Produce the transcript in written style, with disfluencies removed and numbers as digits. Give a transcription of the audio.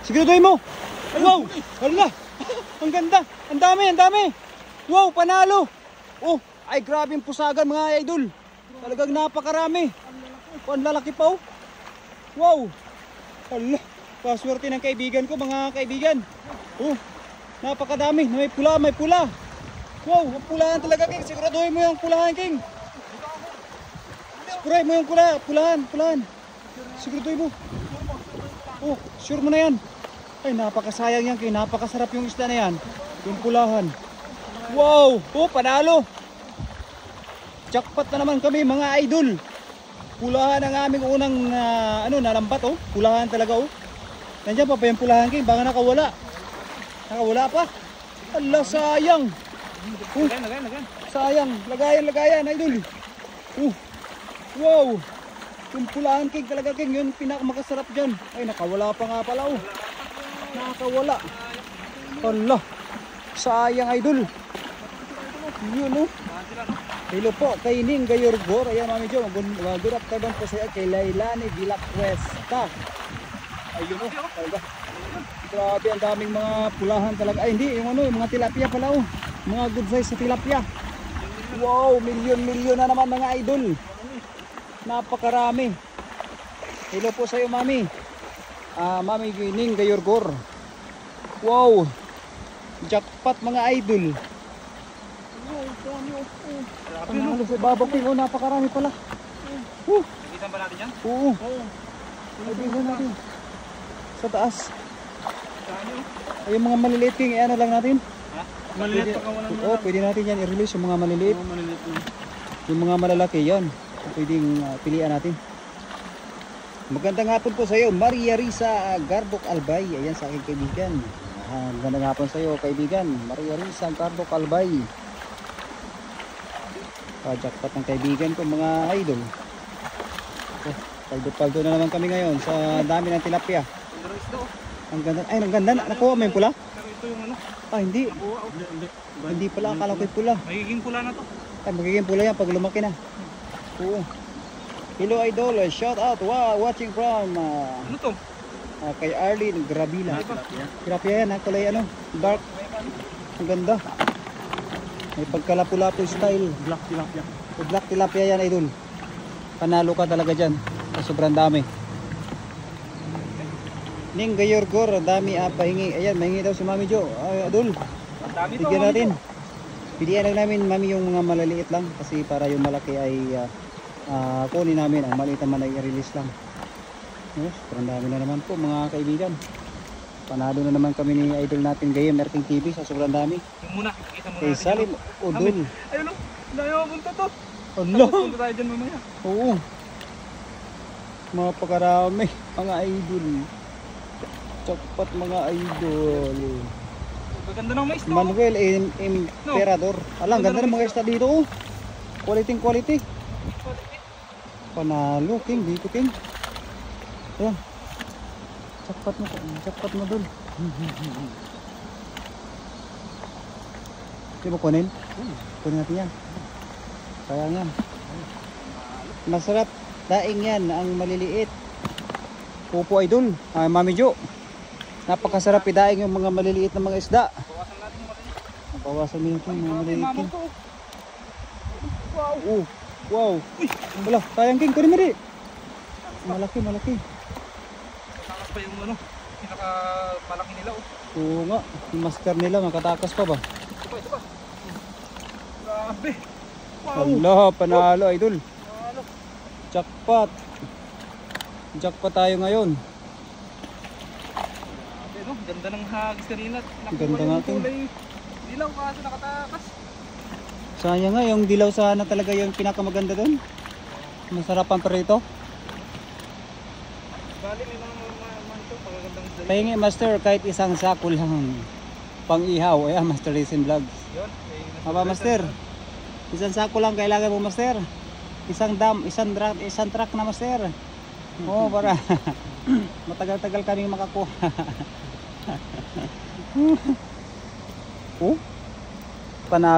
Siguraduhin mo. Wow! Hala! Ang ganda! Ang dami! Ang dami! Wow! Panalo! Oh! Ay grabe yung pusagan mga idol. Talagang napakarami. Ang lalaki pa oh. Wow! Hala! Paswerte ng kaibigan ko mga kaibigan. Oh! Napakadami. May pula, may pula. Wow! Ang pulahan talaga King. Siguraduhin mo yung pulahan King. Spray mo yung pulahan. Siguraduhin mo. Oh! Sure mo na yan. Ay napakasayang yan King. Napakasarap yung isda na yan. Yung pulahan. Wow! Oh! Panalo! Jackpot na naman kami mga idol. Pulahan ang aming unang nalambat oh. Pulahan talaga oh. Nandiyan pa yung pulahan King. Baka nakawala. Nakawala pa. Ala sayang. Lagayan. Sayang. Lagayan idol. Wow. Yung pulahan King talaga King. Yun pinakamakasarap dyan. Ay nakawala pa nga pala oh. Nakawala. Ala. Sayang idol. Yun oh. Hello po kay Ning Gayorgor. Ayan mami Jo. Good afternoon po sa kay Lailani Villa Cuesta. Ayun oh. Talaga. Grabe ang daming mga pulahan talaga. Ay hindi. Yung yung mga tilapia pala oh. Mga good size sa tilapia. Wow. Milyon na naman mga idol. Napakarami. Hello po sa iyo mami. Mami Ning Gayorgor. Wow. Jackpot mga idol. Panalo sa babaw King. Oh, napakarami pala. Ibisan ba natin yan? Oo. Ibisan natin. Sa taas. Ay yung mga maliliit King, ano lang natin? Ha? Maliliit pa ka walang Oo, pwede natin yan i-release yung mga maliliit. Yung mga malalaki yan. Pwedeng pilihan natin. Magandang hapon po sa iyo, Maria Risa Gardok Albay. Ayan sa aking kaibigan. Magandang hapon sa iyo kaibigan, Maria Risa Gardok Albay. Jackpot ng kaibigan ko mga idol. Paldo na naman kami ngayon sa dami ng tilapia. Ang ganda. Ay, ang ganda. Nakuha mo yung pula? Pero ito yung ano? Hindi. Hindi pala. Akala ko yung pula. Magiging pula na to. Ay, magiging pula yan pag lumaki na. Oo. Hello idol. Shout out. Wow, watching from Ano to? kay Arlene Gravila. Tilapia yan. Kulay ano? Dark. Ang ganda. May pagkalapu-lapu style. Black tilapia. Black tilapia yan idol. Panalo ka talaga dyan. Sobrang dami. Ning Gayorgor, dami pahingi. Ayan, mahingi daw si Mami Jo. Ay, idol. Ang dami to. Bigyan natin. Pilihan lang namin Mami yung mga maliliit lang. Kasi para yung malaki ay kunin namin. Ang maliit naman ay i-release lang. Yes, sobrang dami na naman po mga kaibigan. Panalo na naman kami ni idol natin Gayem Erting TV sa sobrang dami. Yung muna, kita muna Kay natin. Salim Udol. Ayun o, dahil mapunta to. Ano? Punta tayo dyan mamaya. Oo. Mapakarami mga idol. Jackpot mga idol. Maganda ng mais to. Manuel Emperador. Alang ganda ng mga isda dito oh. Quality. Panalo King, dito King. Ayan. Jackpot mo dun. Di mo kunin? Kunin natin yan. Kaya nga. Masarap. Daing yan ang maliliit. Pupo idol. Mami Jo. Napakasarap idaing yung mga maliliit na mga isda. Bawasan natin yung maliit. Bawasan mo yung mga maliliit. Mama King. to. Wow. Wow. Wala. Sayang King. Kunin mo di. Malaki. Takas pa yung ano, pinaka-malaki nila oh. Oo nga. Yung masker nila makatakas pa ba? Ito pa. Grabe. Wow. Hala. Panalo idol. Ano? Jackpot. Jackpot tayo ngayon. Grabe no, ganda ng hagis kanina. Ganda nga, King. Dilaw kaso nakatakas. Sayang nga yung dilaw sana talaga yung pinakamaganda doon. Masarap ang perito. Bali may mga manto pagagandang isda. Pahingi master kahit isang sako lang pang ihaw. Ayan Master Racing Vlogs. Yun. Aba master. Isang sako lang kailangan mo master. Isang truck na master. Oo para matagal-tagal kaming makakuha. Oh. Panalo.